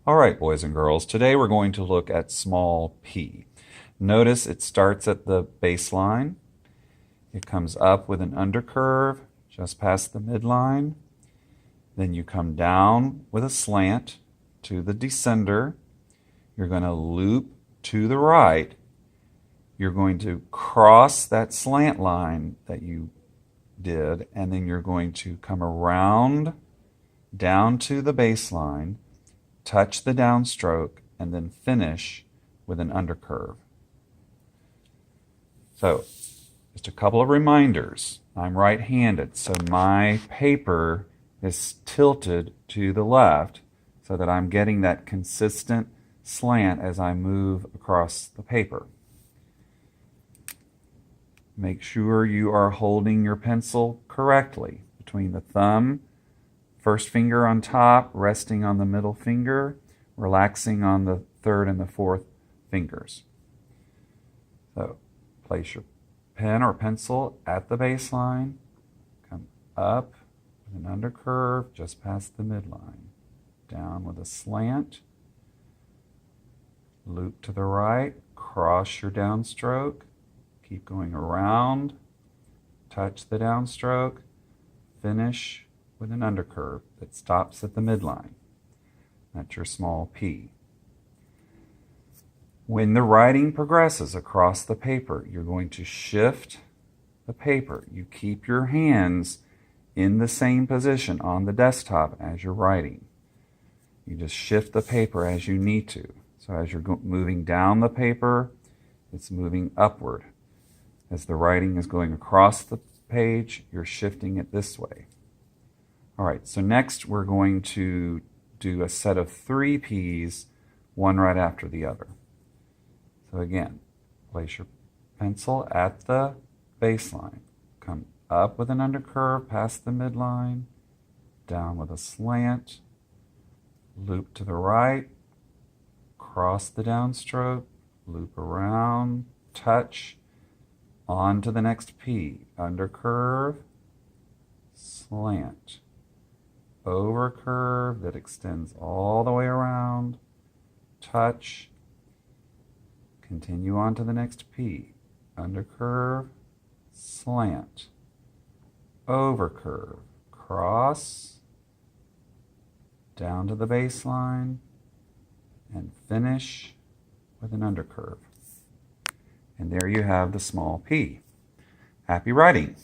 All right, boys and girls, today we're going to look at small p. Notice it starts at the baseline. It comes up with an undercurve just past the midline. Then you come down with a slant to the descender. You're going to loop to the right. You're going to cross that slant line that you did, and then you're going to come around down to the baseline, touch the downstroke, and then finish with an undercurve. So, just a couple of reminders. I'm right-handed, so my paper is tilted to the left so that I'm getting that consistent slant as I move across the paper. Make sure you are holding your pencil correctly between the thumb, first finger on top, resting on the middle finger, relaxing on the third and the fourth fingers. So place your pen or pencil at the baseline, come up with an undercurve just past the midline, down with a slant, loop to the right, cross your downstroke, keep going around, touch the downstroke, finish with an undercurve that stops at the midline. That's your small p. When the writing progresses across the paper, you're going to shift the paper. You keep your hands in the same position on the desktop as you're writing. You just shift the paper as you need to. So as you're moving down the paper, it's moving upward. As the writing is going across the page, you're shifting it this way. All right, so next we're going to do a set of 3 P's, one right after the other. So again, place your pencil at the baseline. Come up with an undercurve past the midline, down with a slant, loop to the right, cross the downstroke, loop around, touch, on to the next P, undercurve, slant, overcurve that extends all the way around, touch, continue on to the next P, undercurve, slant, overcurve, cross, down to the baseline, and finish with an undercurve. And there you have the small p. Happy writing!